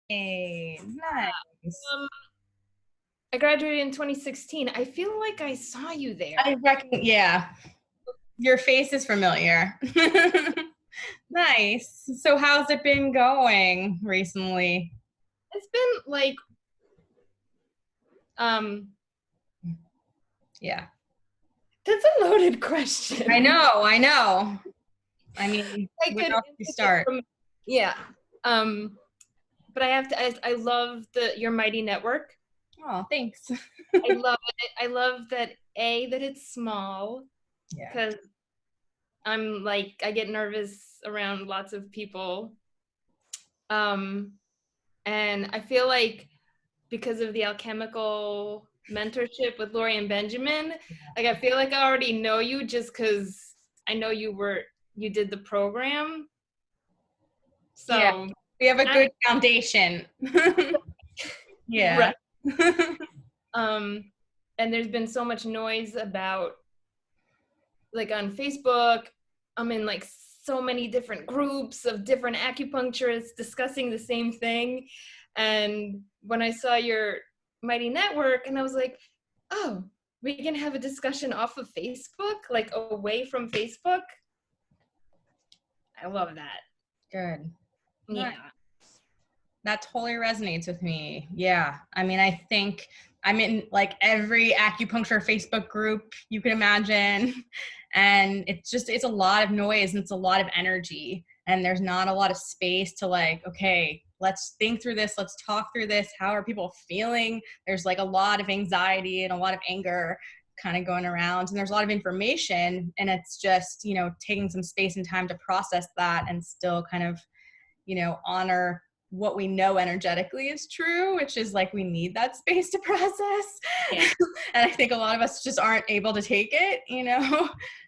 Hey, nice. Um, I graduated in 2016. I feel like I saw you there. Yeah, your face is familiar. Nice. So how's it been going recently? It's been like, Yeah. that's a loaded question. I know, I know. I mean, I where could else do you answer it start? from, yeah. But I have to, I love your mighty network. Oh, thanks. I love it. I love that that it's small Yeah. because I'm like, I get nervous around lots of people. Um, and I feel like because of the alchemical mentorship with Lori and Benjamin, like I feel like I already know you just because I know you did the program. Yeah. So We have a I, good foundation. Yeah. right. And there's been so much noise about, like, on Facebook. I'm in like so many different groups of different acupuncturists discussing the same thing. And when I saw your mighty network, and I was like, oh, we can have a discussion off of Facebook, like away from Facebook. I love that. Good. Nice. Yeah. That totally resonates with me. Yeah. I mean, I think I'm in like every acupuncture Facebook group you can imagine. And it's a lot of noise and it's a lot of energy. And there's not a lot of space to like, okay, let's think through this. Let's talk through this. How are people feeling? There's like a lot of anxiety and a lot of anger kind of going around. And there's a lot of information. And it's just, taking some space and time to process that and still kind of, honor what we know energetically is true, which is like we need that space to process. Yeah. And I think a lot of us just aren't able to take it.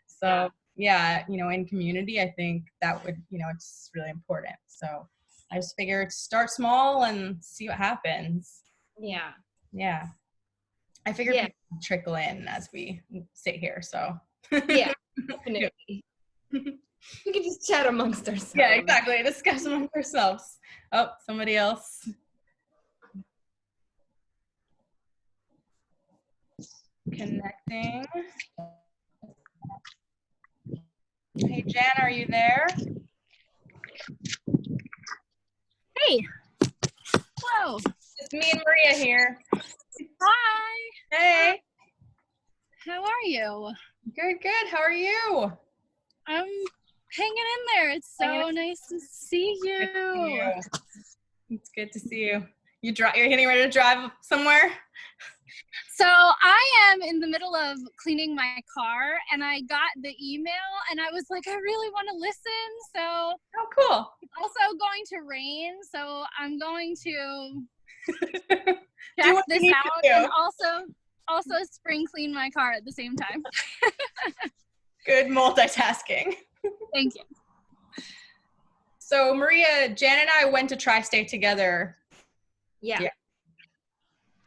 So yeah, in community, I think that would, it's really important. So I just figured start small and see what happens. Yeah. Yeah. I figured Yeah. people would trickle in as we sit here. So Yeah. Definitely. We could just chat amongst ourselves. yeah, exactly. Discuss among ourselves. Oh, somebody else. Connecting. Hey, Jen, are you there? Hey. Hello. It's me and Maria here. Hi. Hey. How are you? Good, good. How are you? I'm hanging in there. It's so nice to see you. Good to see you. It's good to see you. You're getting ready to drive somewhere? So I am in the middle of cleaning my car and I got the email and I was like, I really want to listen. So oh, cool. It's also going to rain. So I'm going to check this out and also spring clean my car at the same time. Good multitasking. Thank you. So Maria, Jan and I went to Tri-State together. Yeah.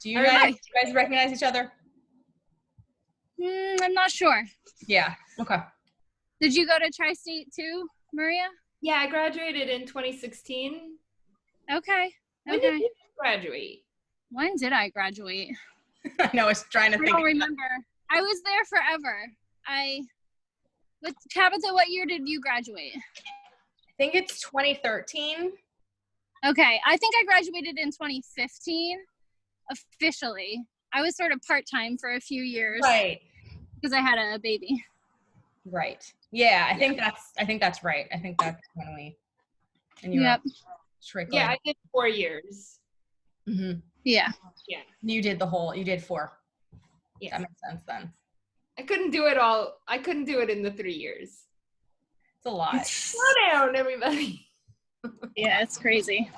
Do you guys recognize each other? I'm not sure. Yeah. Okay. Did you go to Tri-State too, Maria? Yeah, I graduated in 2016. Okay. When did you graduate? When did I graduate? I know, I was trying to think. I don't remember. I was there forever. Tabitha, what year did you graduate? I think it's 2013. Okay, I think I graduated in 2015, officially. I was sort of part-time for a few years. Right. Because I had a baby. Right. Yeah, I think that's right. I think that's when we. And you yep. Yeah, I did 4 years. Mm-hmm. Yeah. Yeah. You did 4. Yeah. That makes sense then. I couldn't do it all. I couldn't do it in the 3 years. It's a lot. Slow down, everybody. Yeah, it's crazy.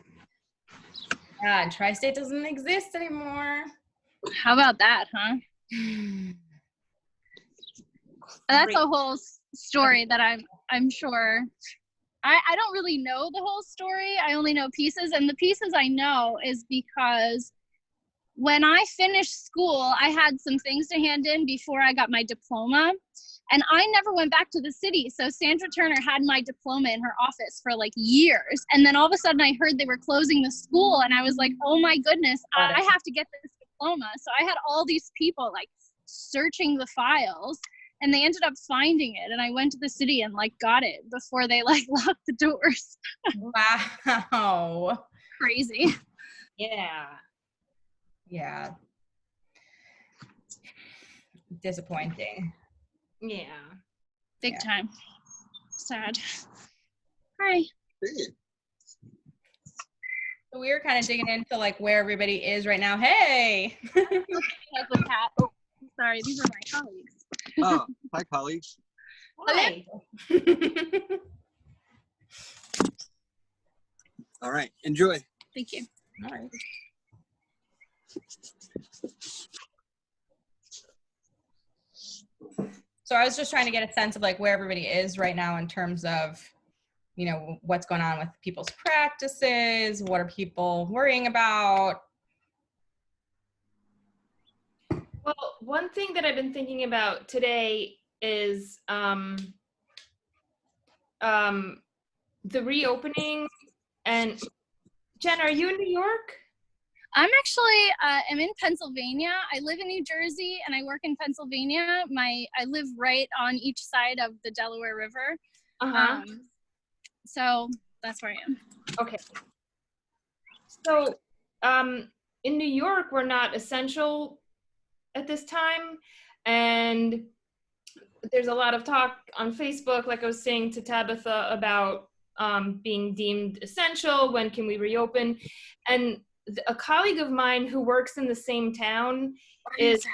God, Tri-State doesn't exist anymore. How about that, huh? That's a whole story that I'm sure. I don't really know the whole story. I only know pieces, and the pieces I know is because when I finished school, I had some things to hand in before I got my diploma. And I never went back to the city. So Sandra Turner had my diploma in her office for like years. And then all of a sudden I heard they were closing the school. And I was like, oh my goodness, I have to get this diploma. So I had all these people like searching the files, and they ended up finding it. And I went to the city and like got it before they like locked the doors. Wow. Crazy. Yeah. Yeah. Disappointing. Yeah. Big time. Sad. Hi. So we were kind of digging into like where everybody is right now. Hey. Oh, sorry, these are my colleagues. Oh, hi, colleagues. Hi. All right, enjoy. Thank you. All right. So I was just trying to get a sense of like where everybody is right now in terms of, you know, what's going on with people's practices, what are people worrying about? Well, one thing that I've been thinking about today is the reopening. And Jen, are you in New York? I'm actually, I'm in Pennsylvania. I live in New Jersey and I work in Pennsylvania. I live right on each side of the Delaware River. So that's where I am. Okay. So in New York, we're not essential at this time. And there's a lot of talk on Facebook, like I was saying to Tabitha, about being deemed essential. When can we reopen? And a colleague of mine who works in the same town is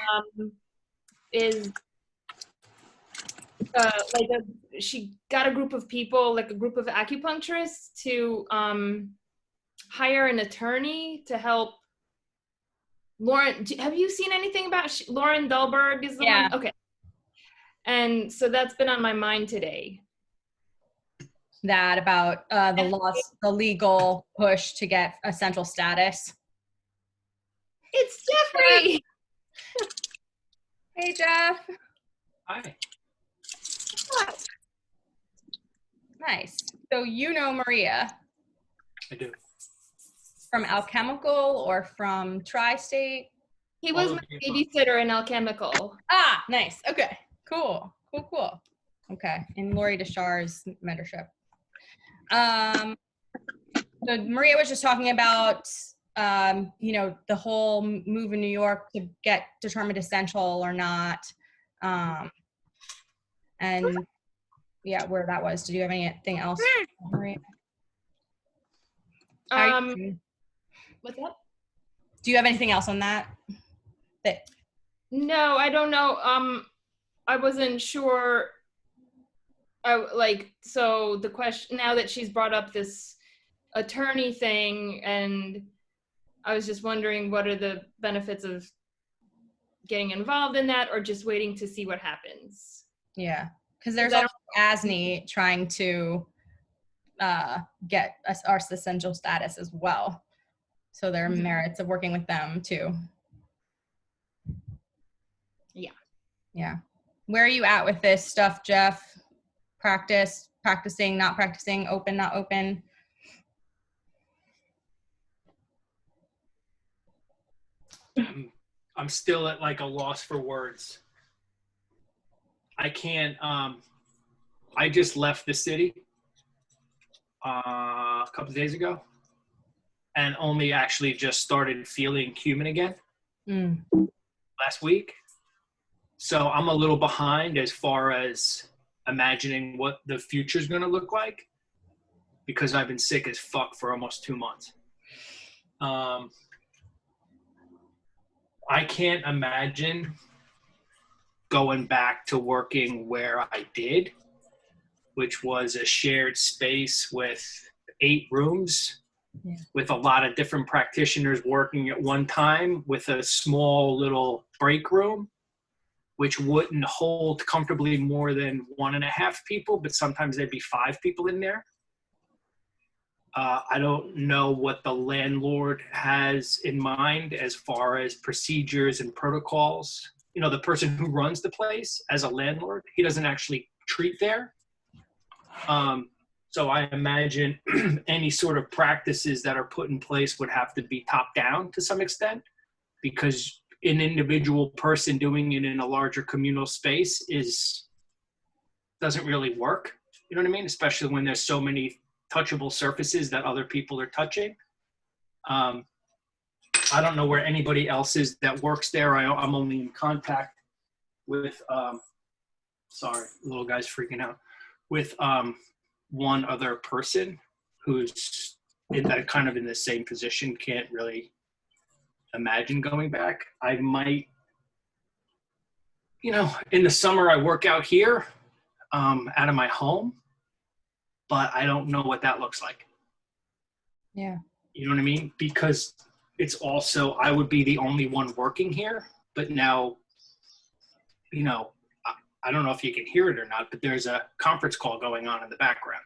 she got a group of people, like a group of acupuncturists, to hire an attorney to help. Lauren, have you seen anything about Lauren Dahlberg is the one? Okay. And so that's been on my mind today. That about the legal push to get essential status. It's Jeffrey. Hey, Jeff. Hi. Nice. So you know Maria I do. from Alchemical or from Tri-State? He was my babysitter in Alchemical. Ah, nice. Okay. Cool. Okay. In Lori Deshar's mentorship. So Maria was just talking about, you know, the whole move in New York to get determined essential or not. And yeah, where that was. Did you have anything else, Maria? What's that? Do you have anything else on that? No, I don't know. I wasn't sure. So the question, now that she's brought up this attorney thing, and I was just wondering, what are the benefits of getting involved in that, or just waiting to see what happens? Yeah, because there's also ASNI trying to get our essential status as well. So there are merits of working with them too. Yeah. Where are you at with this stuff, Jeff? Practicing, not practicing, open, not open? I'm still at like a loss for words. I can't, I just left the city a couple of days ago and only actually just started feeling human again last week. So I'm a little behind as far as imagining what the future is going to look like, because I've been sick as fuck for almost 2 months. I can't imagine going back to working where I did, which was a shared space with 8 rooms, with a lot of different practitioners working at one time, with a small little break room, which wouldn't hold comfortably more than 1.5 people, but sometimes there'd be 5 people in there. I don't know what the landlord has in mind as far as procedures and protocols the person who runs the place as a landlord. He doesn't actually treat there. So I imagine any sort of practices that are put in place would have to be top down to some extent, because an individual person doing it in a larger communal space doesn't really work. You know what I mean? Especially when there's so many touchable surfaces that other people are touching. I don't know where anybody else is that works there. I'm only in contact with, sorry, little guy's freaking out, with one other person who's kind of in the same position, can't really imagine going back. I might, in the summer I work out here out of my home, but I don't know what that looks like. Yeah. You know what I mean? Because it's also, I would be the only one working here, but now, I don't know if you can hear it or not, but there's a conference call going on in the background.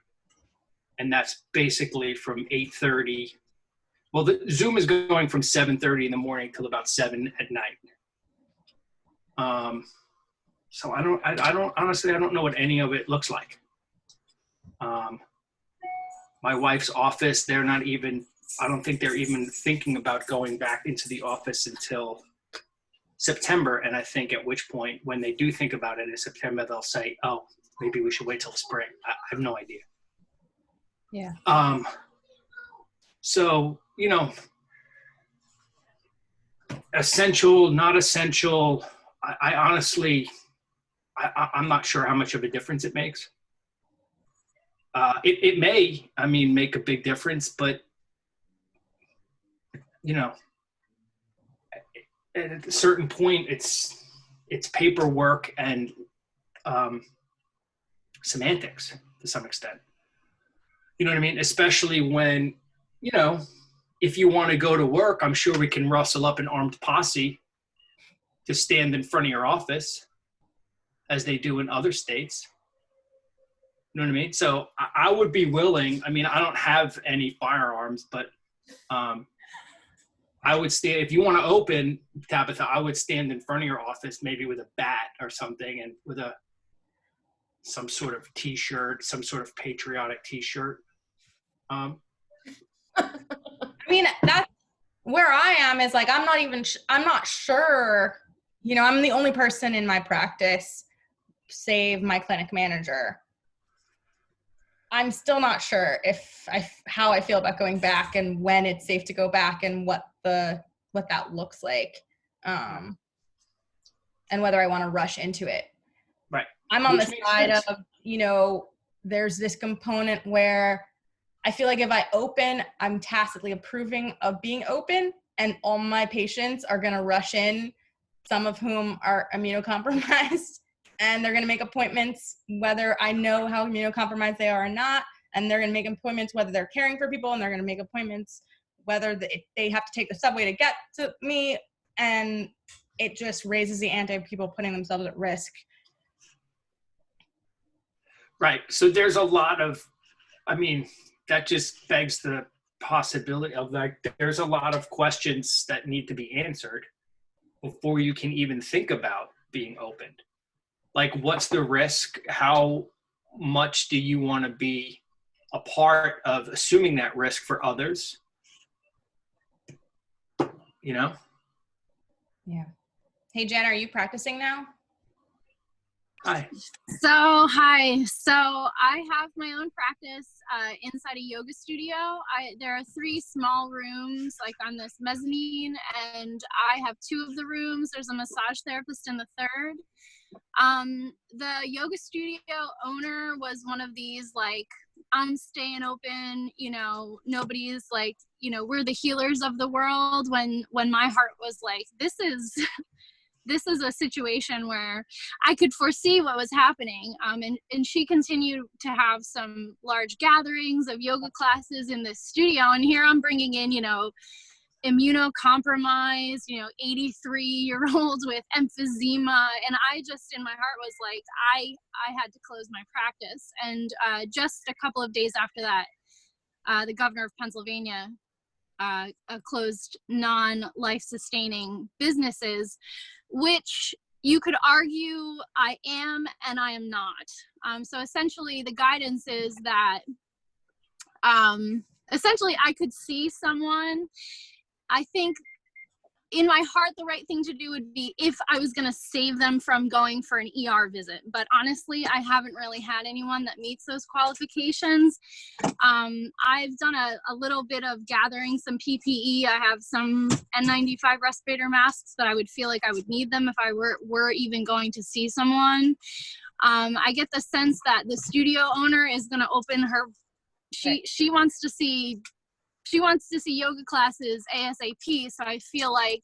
And that's basically from 8:30. Well, the Zoom is going from 7:30 in the morning till about 7 at night. So I don't honestly, I don't know what any of it looks like. My wife's office, I don't think they're even thinking about going back into the office until September. And I think at which point, when they do think about it in September, they'll say, oh, maybe we should wait till spring. I have no idea. Yeah. So, essential, not essential. I honestly, I'm not sure how much of a difference it makes. It may, make a big difference, but at a certain point, it's paperwork and semantics to some extent. You know what I mean? Especially when, if you want to go to work, I'm sure we can rustle up an armed posse to stand in front of your office, as they do in other states. You know what I mean? So I would be willing. I don't have any firearms, but I would stand, if you want to open, Tabitha, I would stand in front of your office, maybe with a bat or something, and with some sort of t-shirt, some sort of patriotic t-shirt. That's where I am, is like, I'm not sure, I'm the only person in my practice, save my clinic manager. I'm still not sure how I feel about going back, and when it's safe to go back, and what that looks like, and whether I want to rush into it. Right. I'm on the side of, there's this component where I feel like if I open, I'm tacitly approving of being open, and all my patients are going to rush in, some of whom are immunocompromised, and they're going to make appointments whether I know how immunocompromised they are or not, and they're going to make appointments whether they're caring for people, and they're going to make appointments whether they have to take the subway to get to me, and it just raises the ante of people putting themselves at risk. Right. So there's a lot of, that just begs the possibility of, like, there's a lot of questions that need to be answered before you can even think about being opened. Like, what's the risk? How much do you want to be a part of assuming that risk for others? Yeah. Hey, Jen, are you practicing now? Hi. So I have my own practice inside a yoga studio. There are 3 small rooms, like on this mezzanine, and I have 2 of the rooms. There's a massage therapist in the 3rd. The yoga studio owner was one of these, like, I'm staying open, nobody's like, we're the healers of the world, when my heart was like, this is a situation where I could foresee what was happening. And she continued to have some large gatherings of yoga classes in this studio. And here I'm bringing in, immunocompromised, 83-year-olds with emphysema. And I just, in my heart, was like, I had to close my practice. And just a couple of days after that, the governor of Pennsylvania closed non-life sustaining businesses, which you could argue I am and I am not. So essentially the guidance is that essentially I could see someone. I think in my heart, the right thing to do would be if I was going to save them from going for an ER visit. But honestly, I haven't really had anyone that meets those qualifications. I've done a little bit of gathering some PPE. I have some N95 respirator masks that I would feel like I would need them if I were even going to see someone. I get the sense that the studio owner is going to open her, she wants to see yoga classes ASAP. So I feel like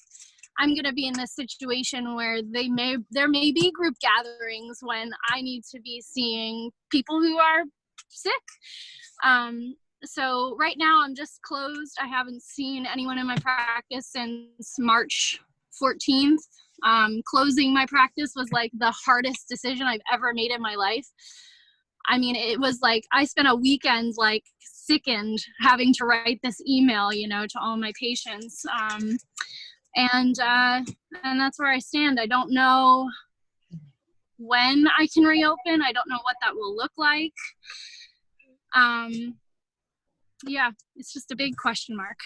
I'm going to be in this situation where there may be group gatherings when I need to be seeing people who are sick. So right now I'm just closed. I haven't seen anyone in my practice since March 14th. Closing my practice was like the hardest decision I've ever made in my life. I mean, it was like I spent a weekend like sickened having to write this email, to all my patients. And that's where I stand. I don't know when I can reopen. I don't know what that will look like. Yeah, it's just a big question mark.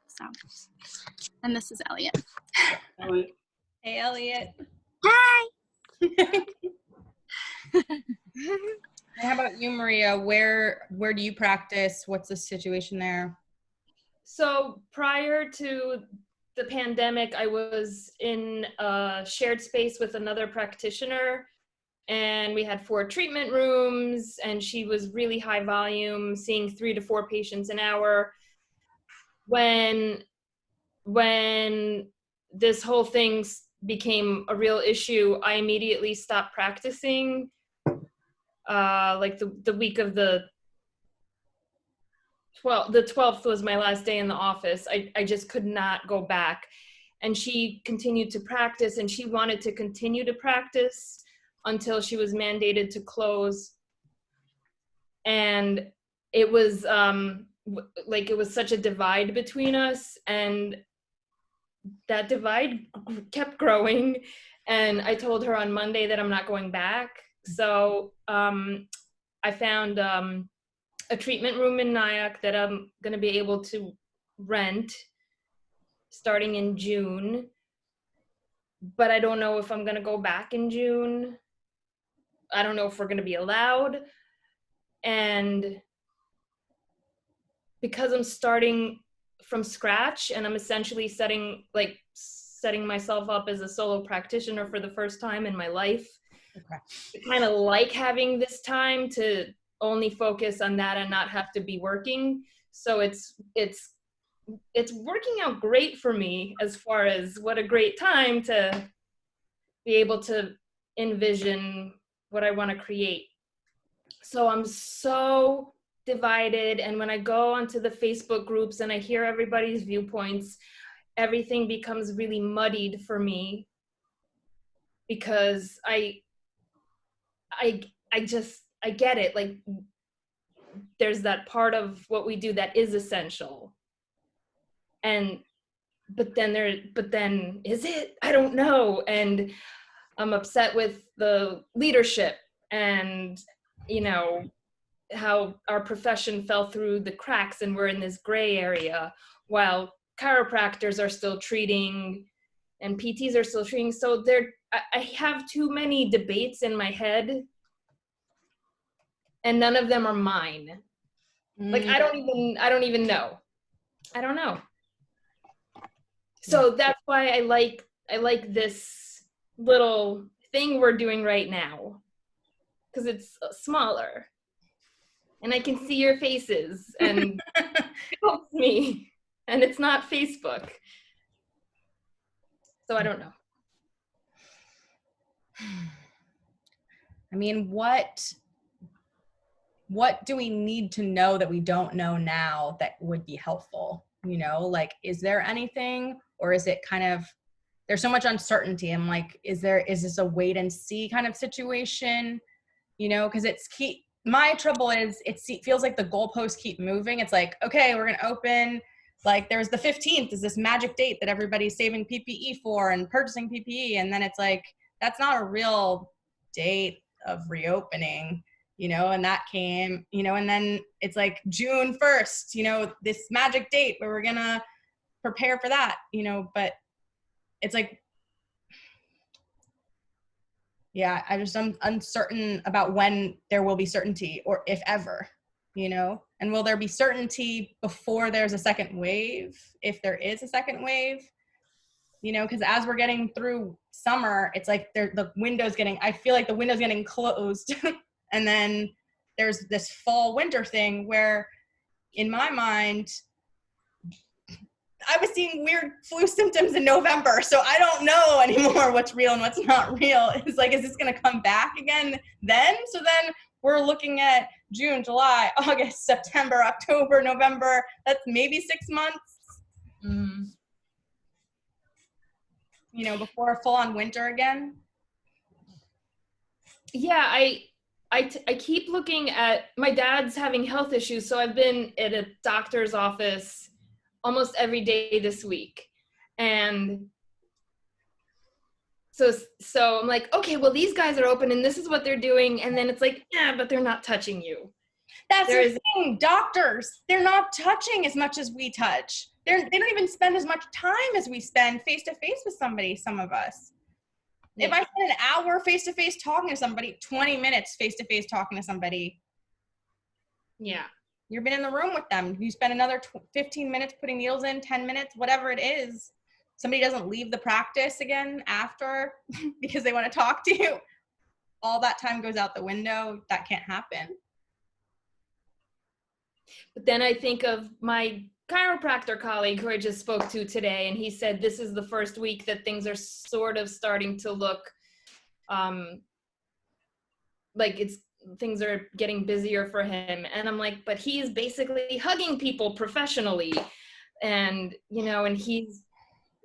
So, and this is Elliot. Hey, Elliot. Hi. How about you, Maria? Where do you practice? What's the situation there? So prior to the pandemic, I was in a shared space with another practitioner, and we had 4 treatment rooms, and she was really high volume, seeing 3 to 4 patients an hour. When this whole thing became a real issue, I immediately stopped practicing. Like the week of the 12th was my last day in the office. I just could not go back. And she continued to practice, and she wanted to continue to practice until she was mandated to close. And it was it was such a divide between us, and that divide kept growing. And I told her on Monday that I'm not going back. So I found a treatment room in Nyack that I'm going to be able to rent starting in June. But I don't know if I'm going to go back in June. I don't know if we're going to be allowed. And because I'm starting from scratch and I'm essentially setting myself up as a solo practitioner for the first time in my life, Okay. I kind of like having this time to only focus on that and not have to be working. So it's working out great for me as far as what a great time to be able to envision what I want to create. So I'm so divided, and when I go onto the Facebook groups and I hear everybody's viewpoints, everything becomes really muddied for me, because I get it. Like, there's that part of what we do that is essential, but then is it? I don't know. And I'm upset with the leadership, and how our profession fell through the cracks, and we're in this gray area while chiropractors are still treating and PTs are still treating. So I have too many debates in my head, and none of them are mine. Like, I don't even know. I don't know. So that's why I like this little thing we're doing right now, because it's smaller and I can see your faces, and it helps me, and it's not Facebook. So I don't know. I mean, what do we need to know that we don't know now that would be helpful? Like, is there anything, or is it kind of, there's so much uncertainty. I'm like, is this a wait and see kind of situation? Because my trouble is it feels like the goalposts keep moving. It's like, okay, we're going to open like there's the 15th is this magic date that everybody's saving PPE for and purchasing PPE. And then it's like, that's not a real date of reopening, you know, and that came, you know, and then it's like June 1st, you know, this magic date where we're gonna prepare for that, you know, but it's like, yeah, I'm uncertain about when there will be certainty, or if ever, you know, and will there be certainty before there's a second wave, if there is a second wave, you know, because as we're getting through summer, it's like I feel like the window's getting closed. And then there's this fall winter thing where in my mind, I was seeing weird flu symptoms in November, so I don't know anymore what's real and what's not real. It's like, is this going to come back again then? So then we're looking at June, July, August, September, October, November. That's maybe 6 months. Mm-hmm. You know, before a full-on winter again. Yeah, I keep looking at, my dad's having health issues, so I've been at a doctor's office almost every day this week. And so I'm like, okay, well, these guys are open and this is what they're doing. And then it's like, yeah, but they're not touching you. That's the thing. Doctors, they're not touching as much as we touch. They don't even spend as much time as we spend face-to-face with somebody, some of us. Yeah. If I spend an hour face-to-face talking to somebody, 20 minutes face-to-face talking to somebody. Yeah. You've been in the room with them. You spend another 15 minutes putting needles in, 10 minutes, whatever it is. Somebody doesn't leave the practice again after because they want to talk to you. All that time goes out the window. That can't happen. But then I think of my chiropractor colleague who I just spoke to today, and he said this is the first week that things are sort of starting to look like things are getting busier for him. And I'm like, but he's basically hugging people professionally, and you know, and he's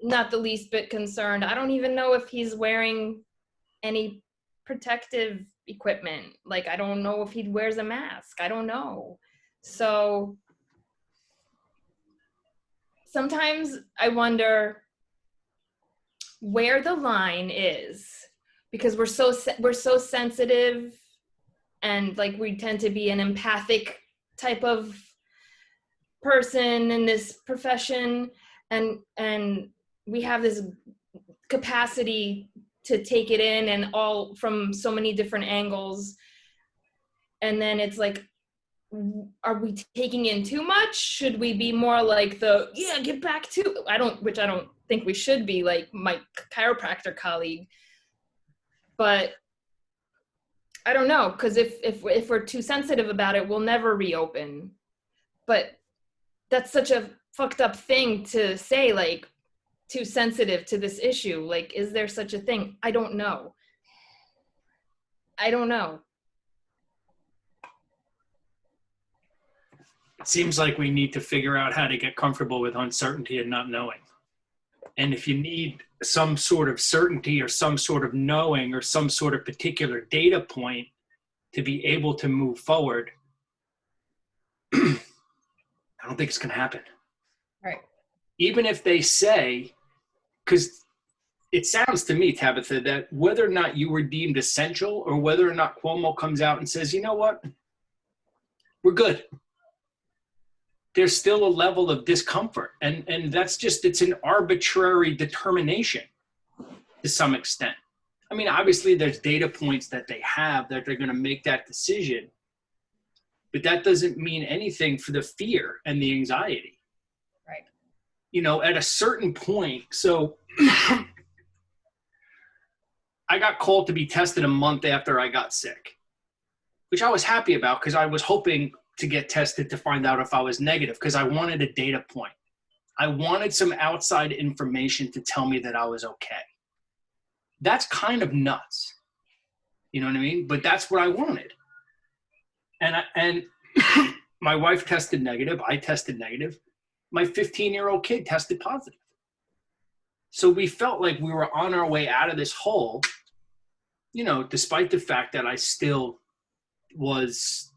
not the least bit concerned. I don't even know if he's wearing any protective equipment. Like, I don't know if he wears a mask. I don't know. So sometimes I wonder where the line is, because we're so sensitive, and like we tend to be an empathic type of person in this profession, and we have this capacity to take it in and all from so many different angles. And then it's like, are we taking in too much? Should we be more like get back to, which I don't think we should be, like my chiropractor colleague. But I don't know, because if we're too sensitive about it, we'll never reopen. But that's such a fucked up thing to say, like, too sensitive to this issue. Like, is there such a thing? I don't know. It seems like we need to figure out how to get comfortable with uncertainty and not knowing. And if you need some sort of certainty or some sort of knowing or some sort of particular data point to be able to move forward, I don't think it's going to happen. Right. Even if they say, because it sounds to me, Tabitha, that whether or not you were deemed essential or whether or not Cuomo comes out and says, you know what, we're good, there's still a level of discomfort. And that's just, it's an arbitrary determination to some extent. I mean, obviously there's data points that they have that they're going to make that decision, but that doesn't mean anything for the fear and the anxiety. Right. You know, at a certain point, so I got called to be tested a month after I got sick, which I was happy about because I was hoping to get tested to find out if I was negative, because I wanted a data point. I wanted some outside information to tell me that I was okay. That's kind of nuts. You know what I mean? But that's what I wanted. And my wife tested negative. I tested negative. My 15-year-old kid tested positive. So we felt like we were on our way out of this hole, you know, despite the fact that I still was,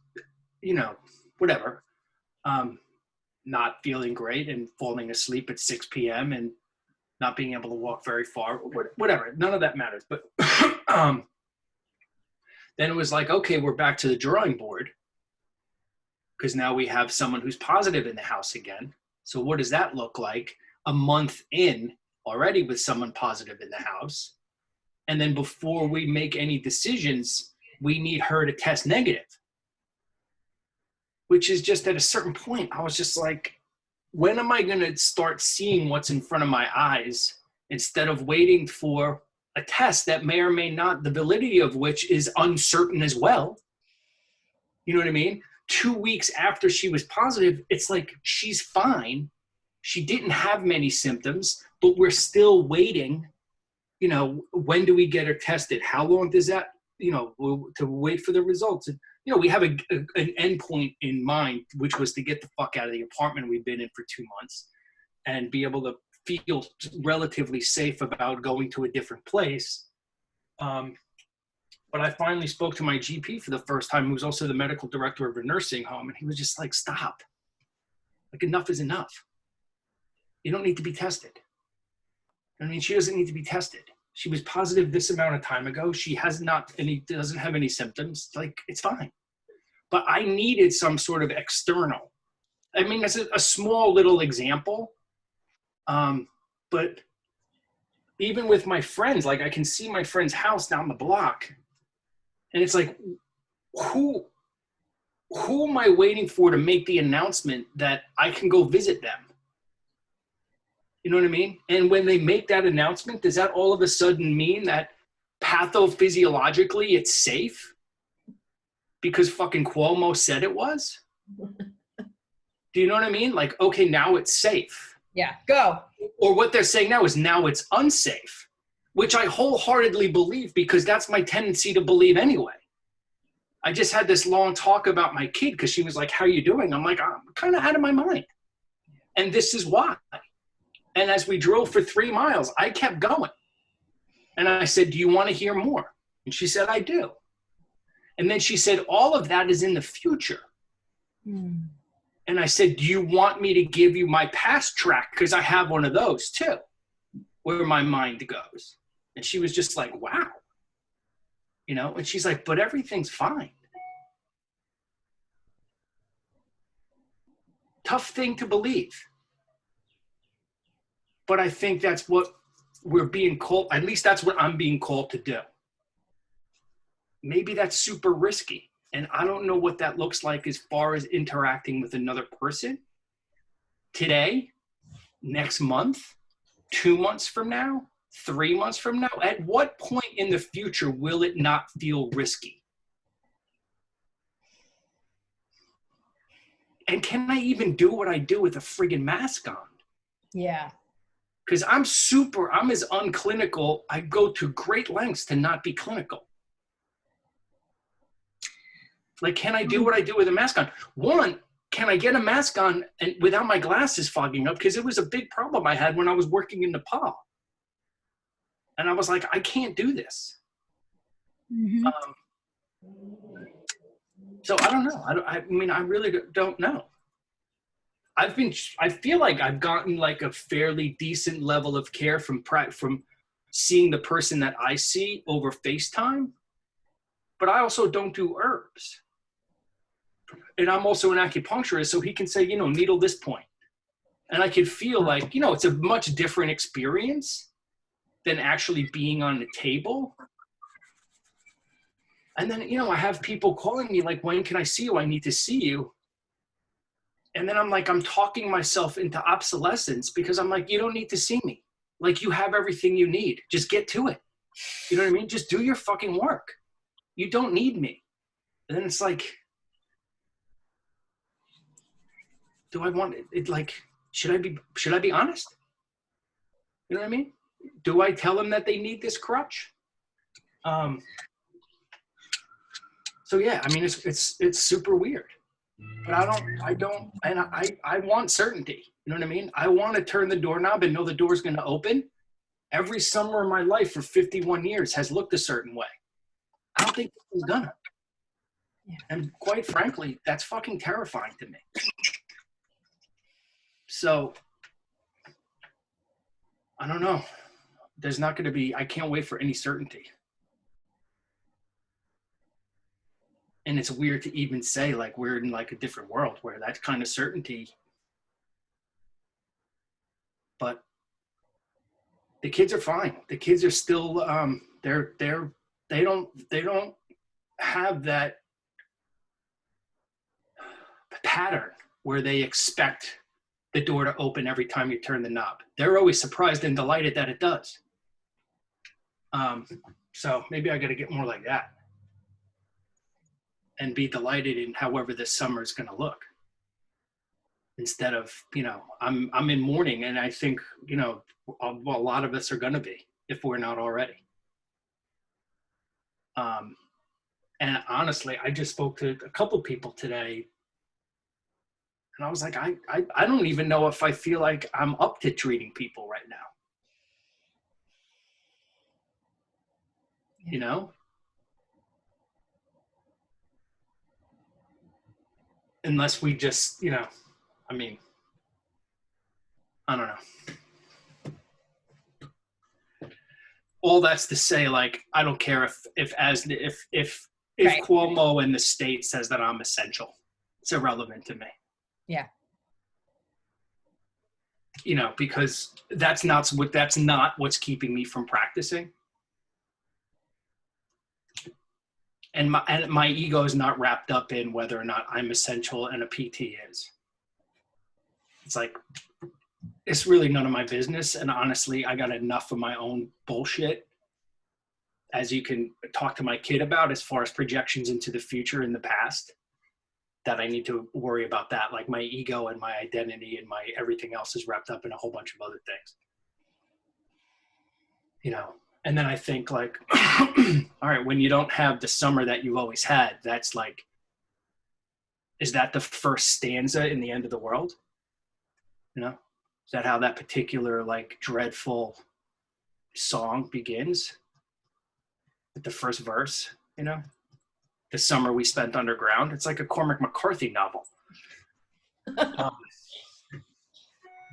you know, whatever. not feeling great and falling asleep at 6 p.m. and not being able to walk very far, whatever. None of that matters. But then it was like, okay, we're back to the drawing board because now we have someone who's positive in the house again. So what does that look like a month in already with someone positive in the house? And then before we make any decisions, we need her to test negative, which is just at a certain point, I was just like, when am I going to start seeing what's in front of my eyes instead of waiting for a test that may or may not, the validity of which is uncertain as well? You know what I mean? 2 weeks after she was positive, it's like, she's fine. She didn't have many symptoms, but we're still waiting. You know, when do we get her tested? How long does that, you know, to wait for the results? And, you know, we have an endpoint in mind, which was to get the fuck out of the apartment we've been in for 2 months and be able to feel relatively safe about going to a different place. But I finally spoke to my GP for the first time, who was also the medical director of a nursing home. And he was just like, stop. Like, enough is enough. You don't need to be tested. I mean, she doesn't need to be tested. She was positive this amount of time ago. She doesn't have any symptoms. Like, it's fine. But I needed some sort of external. I mean, that's a small little example. But even with my friends, like, I can see my friend's house down the block. And it's like, who am I waiting for to make the announcement that I can go visit them? You know what I mean? And when they make that announcement, does that all of a sudden mean that pathophysiologically it's safe? Because fucking Cuomo said it was? Do you know what I mean? Like, okay, now it's safe. Yeah, go. Or what they're saying now is now it's unsafe, which I wholeheartedly believe because that's my tendency to believe anyway. I just had this long talk about my kid because she was like, how are you doing? I'm like, I'm kind of out of my mind. And this is why. And as we drove for 3 miles, I kept going. And I said, do you want to hear more? And she said, I do. And then she said, all of that is in the future. Mm. And I said, do you want me to give you my past track? Because I have one of those too, where my mind goes. And she was just like, wow. You know, and she's like, but everything's fine. Tough thing to believe. But I think that's what we're being called, at least that's what I'm being called to do. Maybe that's super risky. And I don't know what that looks like as far as interacting with another person today, next month, 2 months from now, 3 months from now. At what point in the future will it not feel risky? And can I even do what I do with a friggin' mask on? Yeah. Because I'm as unclinical. I go to great lengths to not be clinical. Like, can I do what I do with a mask on? One, can I get a mask on and without my glasses fogging up? Because it was a big problem I had when I was working in Nepal. And I was like, I can't do this. Mm-hmm. So I don't know. I mean, I really don't know. I feel like I've gotten like a fairly decent level of care from seeing the person that I see over FaceTime, but I also don't do herbs. And I'm also an acupuncturist, so he can say, you know, needle this point. And I could feel like, you know, it's a much different experience than actually being on the table. And then, you know, I have people calling me like, when can I see you? I need to see you. And then I'm like, I'm talking myself into obsolescence because I'm like, you don't need to see me. Like, you have everything you need. Just get to it. You know what I mean? Just do your fucking work. You don't need me. And then it's like, do I want it? Like, should I be honest? You know what I mean? Do I tell them that they need this crutch? So yeah, I mean, it's super weird, but I want certainty. You know what I mean? I want to turn the doorknob and know the door's going to open. Every summer of my life for 51 years has looked a certain way. I don't think this is gonna. Yeah. And quite frankly, that's fucking terrifying to me. So I don't know. There's not going to be, I can't wait for any certainty. And it's weird to even say like we're in like a different world where that kind of certainty. But the kids are fine. The kids are still they don't have that pattern where they expect the door to open every time you turn the knob. They're always surprised and delighted that it does. So maybe I got to get more like that and be delighted in however this summer is going to look. Instead of, you know, I'm in mourning, and I think, you know, a lot of us are going to be if we're not already. And honestly, I just spoke to a couple people today, and I was like, I don't even know if I feel like I'm up to treating people right now. You know? Unless we just, you know, I mean, I don't know. All that's to say, like, I don't care if right. Cuomo in the state says that I'm essential. It's irrelevant to me. Yeah. You know, because that's not what's keeping me from practicing. And my ego is not wrapped up in whether or not I'm essential and a PT is. It's like, it's really none of my business. And honestly, I got enough of my own bullshit, as you can talk to my kid about, as far as projections into the future and the past, that I need to worry about that. Like my ego and my identity and my everything else is wrapped up in a whole bunch of other things. You know, and then I think like, all right, when you don't have the summer that you've always had, that's like, is that the first stanza in the end of the world? You know, is that how that particular like dreadful song begins? With the first verse, you know, the summer we spent underground. It's like a Cormac McCarthy novel.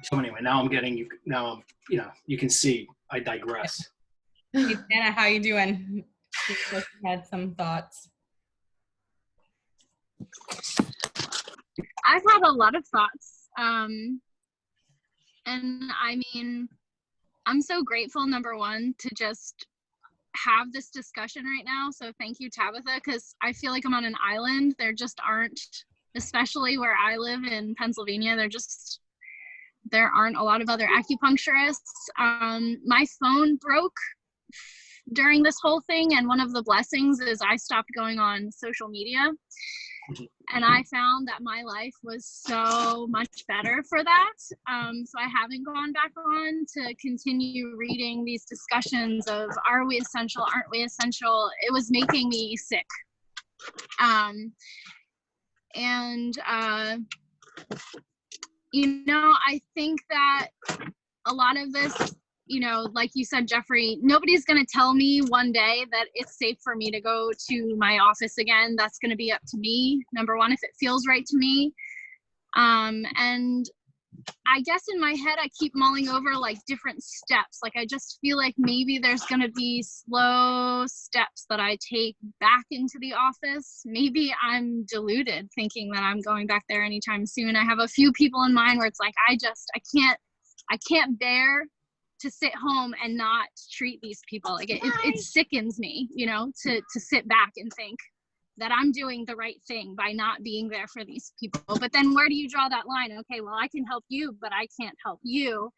So anyway, now I'm getting you. Now I'm, you know, you can see I digress. Hey, Anna, how you doing? You had some thoughts. I've had a lot of thoughts. And I mean, I'm so grateful, number one, to just have this discussion right now. So thank you, Tabitha, because I feel like I'm on an island. There just aren't, especially where I live in Pennsylvania, there aren't a lot of other acupuncturists. My phone broke during this whole thing, and one of the blessings is I stopped going on social media, and I found that my life was so much better for that. So I haven't gone back on to continue reading these discussions of, are we essential, aren't we essential? It was making me sick. You know, I think that a lot of this, you know, like you said, Jeffrey, nobody's going to tell me one day that it's safe for me to go to my office again. That's going to be up to me. Number one, if it feels right to me. And I guess in my head, I keep mulling over like different steps. Like I just feel like maybe there's going to be slow steps that I take back into the office. Maybe I'm deluded thinking that I'm going back there anytime soon. I have a few people in mind where it's like, I can't bear to sit home and not treat these people. Like it sickens me, you know, to sit back and think that I'm doing the right thing by not being there for these people. But then where do you draw that line? Okay, well, I can help you, but I can't help you.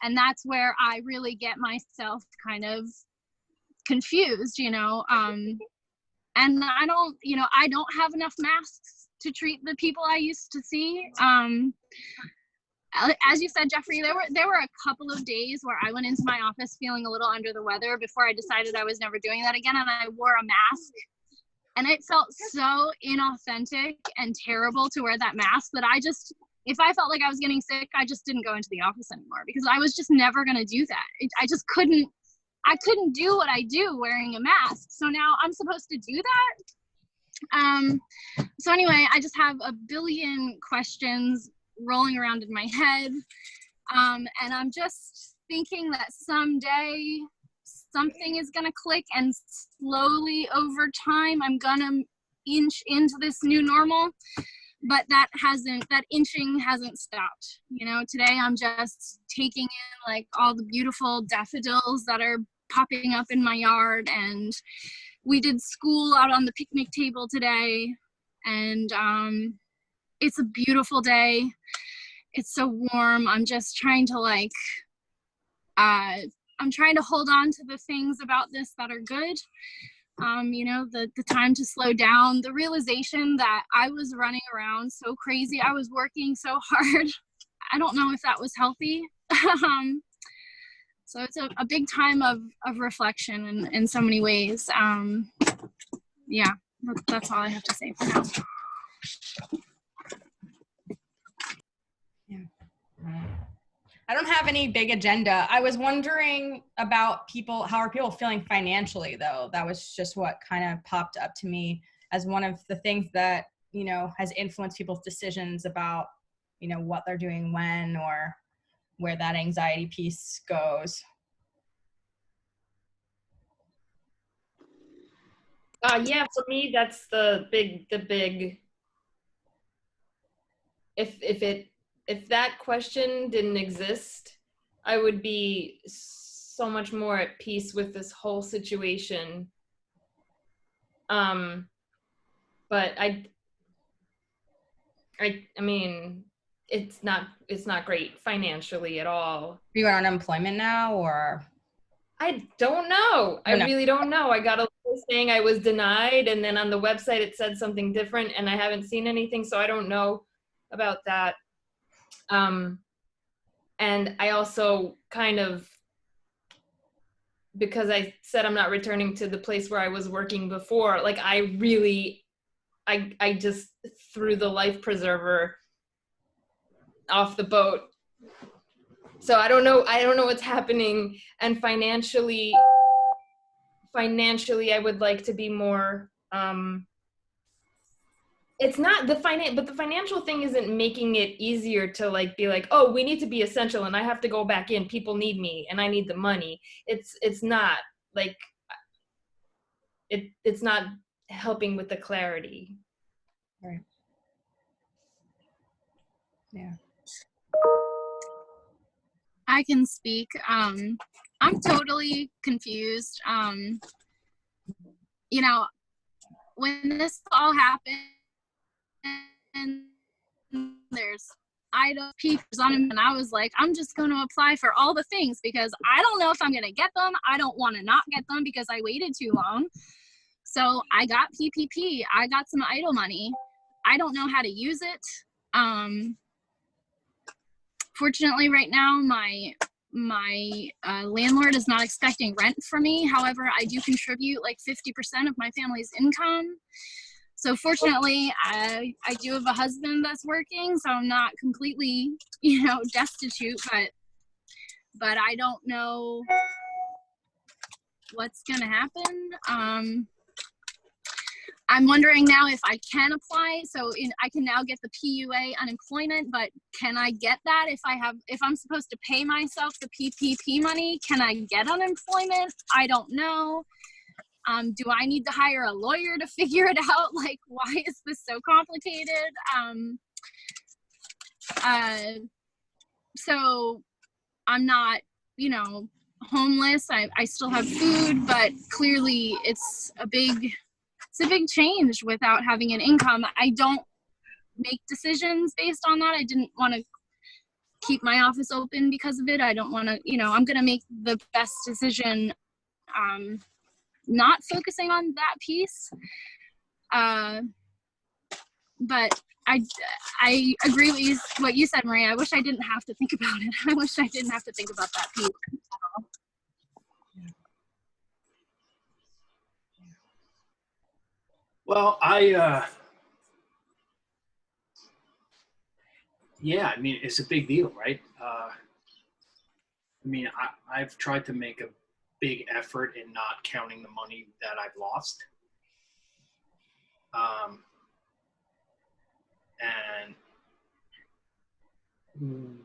And that's where I really get myself kind of confused, you know. And I don't have enough masks to treat the people I used to see. As you said, Jeffrey, there were a couple of days where I went into my office feeling a little under the weather before I decided I was never doing that again, and I wore a mask. And it felt so inauthentic and terrible to wear that mask that if I felt like I was getting sick, I just didn't go into the office anymore, because I was just never going to do that. I couldn't do what I do wearing a mask. So now I'm supposed to do that. So anyway, I just have a billion questions. rolling around in my head. And I'm just thinking that someday something is going to click, and slowly over time I'm going to inch into this new normal. But that inching hasn't stopped. You know, today I'm just taking in like all the beautiful daffodils that are popping up in my yard. And we did school out on the picnic table today. And it's a beautiful day. It's so warm. I'm just trying to I'm trying to hold on to the things about this that are good. You know, the time to slow down, the realization that I was running around so crazy, I was working so hard. I don't know if that was healthy. So it's a big time of reflection in so many ways. Yeah, that's all I have to say for now. Yeah. I don't have any big agenda. I was wondering about people, how are people feeling financially though? That was just what kind of popped up to me as one of the things that, you know, has influenced people's decisions about, you know, what they're doing when, or where that anxiety piece goes. Yeah, for me, that's the big, if that question didn't exist, I would be so much more at peace with this whole situation. But I mean, it's not great financially at all. Are you on unemployment now, or? I don't know. I really don't know. I got a letter saying I was denied, and then on the website it said something different, and I haven't seen anything, so I don't know about that. And I also kind of, because I said I'm not returning to the place where I was working before, like I just threw the life preserver off the boat. So I don't know what's happening. And financially I would like to be more, it's not the but the financial thing isn't making it easier to like be like, oh, we need to be essential and I have to go back in, people need me and I need the money. It's not like it's not helping with the clarity. Right. Yeah. I can speak. I'm totally confused. You know, when this all happened, there's items, people on them, and I was like, I'm just going to apply for all the things because I don't know if I'm going to get them. I don't want to not get them because I waited too long. So I got PPP. I got some idle money. I don't know how to use it. Fortunately, right now, my landlord is not expecting rent from me. However, I do contribute like 50% of my family's income. So fortunately, I do have a husband that's working, so I'm not completely, you know, destitute, but I don't know what's gonna happen. I'm wondering now if I can apply. So I can now get the PUA unemployment, but can I get that if I'm supposed to pay myself the PPP money? Can I get unemployment? I don't know. Do I need to hire a lawyer to figure it out? Like, why is this so complicated? So I'm not, you know, homeless. I still have food, but clearly it's a big change without having an income. I don't make decisions based on that. I didn't want to keep my office open because of it. I don't want to, you know, I'm going to make the best decision, not focusing on that piece. But I agree with what you said, Maria. I wish I didn't have to think about it. I wish I didn't have to think about that piece at all. Well, yeah, I mean, it's a big deal, right? I mean, I've tried to make a big effort in not counting the money that I've lost. And Mm.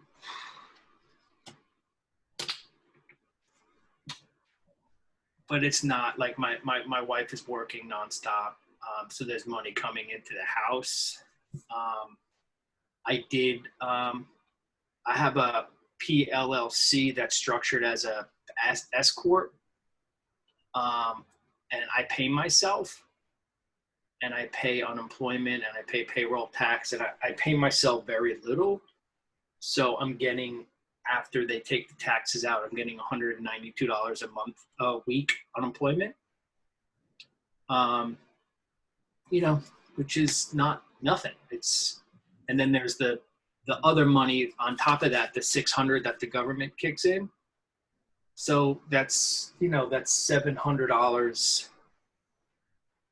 But it's not like my wife is working nonstop. So there's money coming into the house. I did, I have a PLLC that's structured as a S corp. And I pay myself, and I pay unemployment, and I pay payroll tax, and I pay myself very little. So I'm getting, after they take the taxes out, I'm getting $192 a week unemployment. You know, which is not nothing. It's, and then there's the other money on top of that, the 600 that the government kicks in. So that's, you know, that's $700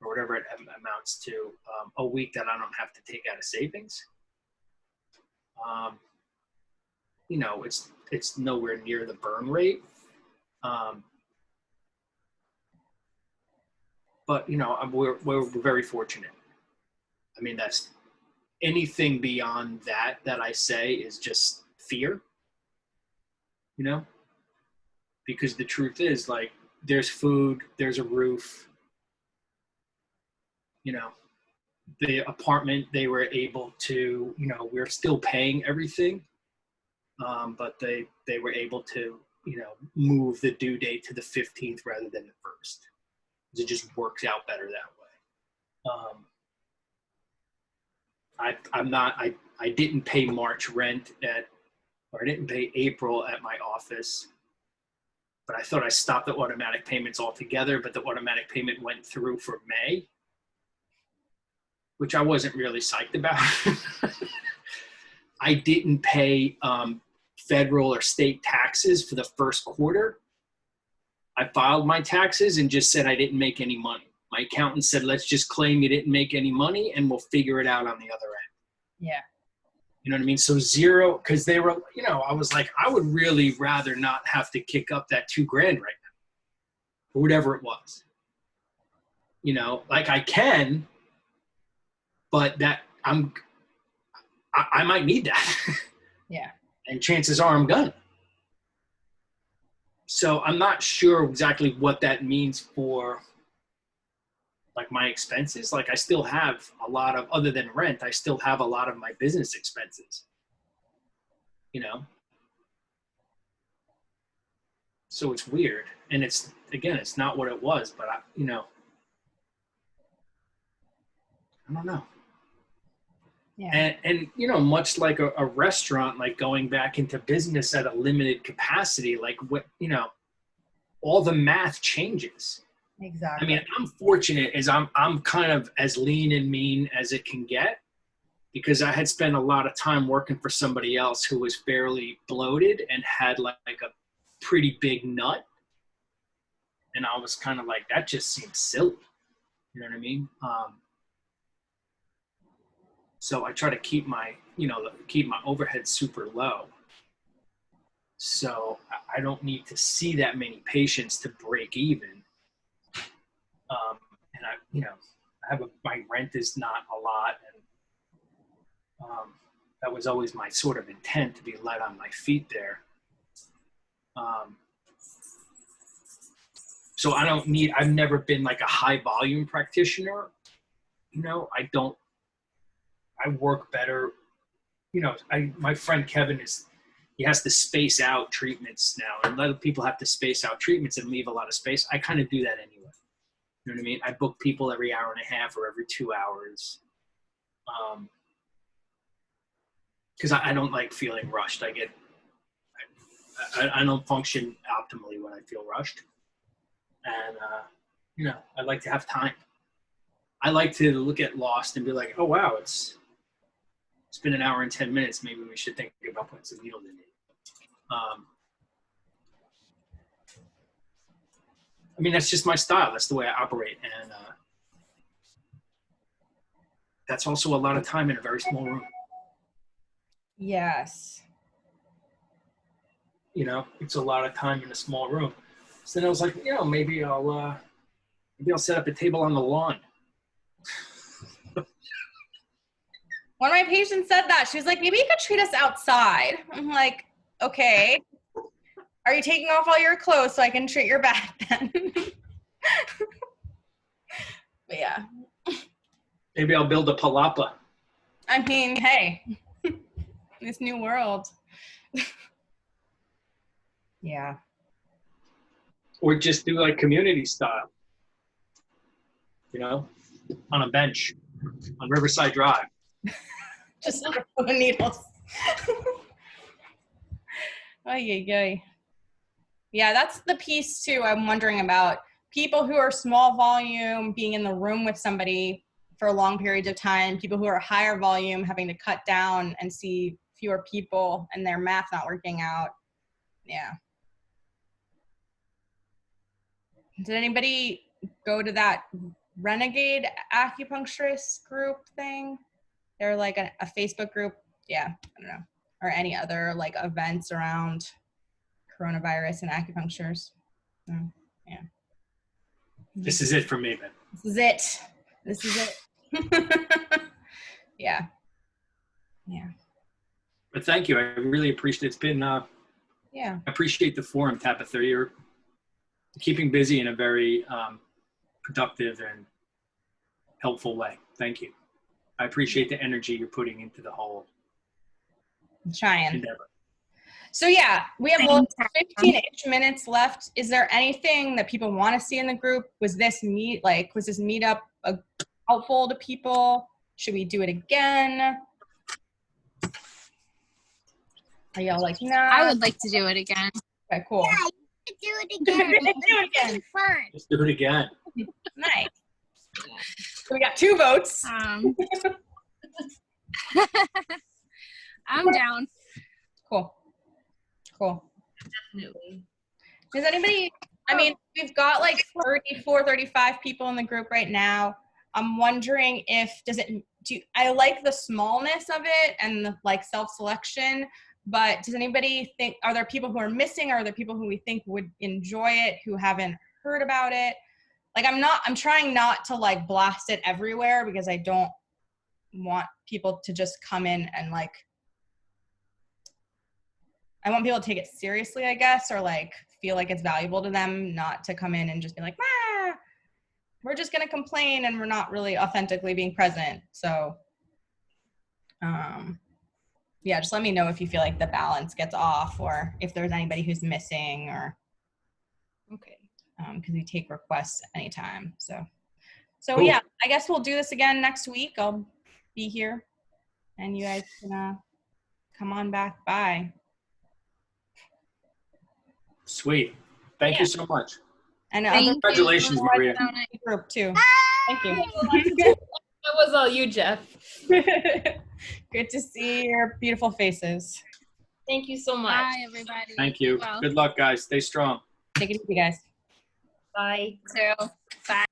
or whatever it amounts to a week that I don't have to take out of savings. You know, it's nowhere near the burn rate. But you know, we're very fortunate. I mean, that's anything beyond that I say is just fear. You know, because the truth is, like, there's food, there's a roof. You know, the apartment, they were able to, you know, we're still paying everything, but they were able to, you know, move the due date to the 15th rather than the 1st. It just works out better that way. I didn't pay March rent or I didn't pay April at my office, but I thought I stopped the automatic payments altogether, but the automatic payment went through for May, which I wasn't really psyched about. I didn't pay federal or state taxes for the first quarter. I filed my taxes and just said I didn't make any money. My accountant said, let's just claim you didn't make any money and we'll figure it out on the other end. Yeah. You know what I mean? So zero, because they were, you know, I was like, I would really rather not have to kick up that $2,000 right now, or whatever it was. You know, like I can, but that I might need that. Yeah. And chances are I'm gonna. So I'm not sure exactly what that means for like my expenses. Like I still have a lot of, other than rent, I still have a lot of my business expenses, you know? So it's weird. And it's, again, it's not what it was, but I, you know, I don't know. Yeah. And you know, much like a restaurant, like going back into business at a limited capacity, like what, you know, all the math changes. Exactly. I mean, I'm fortunate as I'm kind of as lean and mean as it can get, because I had spent a lot of time working for somebody else who was fairly bloated and had like a pretty big nut. And I was kind of like, that just seems silly. You know what I mean? So I try to keep my, you know, keep my overhead super low. So I don't need to see that many patients to break even. And I, you know, my rent is not a lot. And that was always my sort of intent, to be light on my feet there. So I've never been like a high volume practitioner. You know, I work better. You know, my friend Kevin he has to space out treatments now, and a lot of people have to space out treatments and leave a lot of space. I kind of do that anyway. You know what I mean? I book people every hour and a half or every 2 hours. Because I don't like feeling rushed. I don't function optimally when I feel rushed. And, you know, I like to have time. I like to look at Lost and be like, oh, wow, it's been an hour and 10 minutes. Maybe we should think about putting some needles in it. I mean, that's just my style. That's the way I operate. And that's also a lot of time in a very small room. Yes. You know, it's a lot of time in a small room. So then I was like, you know, maybe I'll set up a table on the lawn. One of my patients said that. She was like, maybe you could treat us outside. I'm like, okay. Are you taking off all your clothes so I can treat your back then? But yeah. Maybe I'll build a palapa. I mean, hey, this new world. Yeah. Or just do like community style. You know, on a bench on Riverside Drive. Just for the needles. Ay. Yeah, that's the piece too I'm wondering about. People who are small volume being in the room with somebody for long periods of time, people who are higher volume having to cut down and see fewer people and their math not working out. Yeah. Did anybody go to that Renegade acupuncturist group thing? They're like a Facebook group. Yeah, I don't know. Or any other like events around coronavirus and acupunctures. Yeah. This is it for me, man. This is it. Yeah. But thank you. I really appreciate it. It's been, I appreciate the forum, Tabitha. You're keeping busy in a very productive and helpful way. Thank you. I appreciate the energy you're putting into the whole Trying. endeavor. So yeah, we have 15-ish minutes left. Is there anything that people want to see in the group? Was this meetup helpful to people? Should we do it again? Are y'all like, nah? I would like to do it again. Okay, cool. Do it again. Do it again. Fun. Let's do it again. Nice. So we got 2 votes. I'm down. Cool. Definitely. Does anybody, I mean, we've got like 34, 35 people in the group right now. I'm wondering I like the smallness of it and the like self-selection, but does anybody think, are there people who are missing, or are there people who we think would enjoy it who haven't heard about it? Like I'm trying not to like blast it everywhere because I don't want people to just come in and like, I want people to take it seriously, I guess, or like feel like it's valuable to them, not to come in and just be like, we're just going to complain and we're not really authentically being present. So, yeah, just let me know if you feel like the balance gets off or if there's anybody who's missing or, Okay. because we take requests anytime. So Cool. Yeah, I guess we'll do this again next week. I'll be here and you guys can come on back by. Sweet. Thank you so much. And Congratulations, Maria. Group too. Thank you. That was all you, Jeff. Good to see your beautiful faces. Thank you so much. Bye, everybody. Thank you. Well, Good luck, guys. Stay strong. Take it easy, guys. Bye. too. Bye.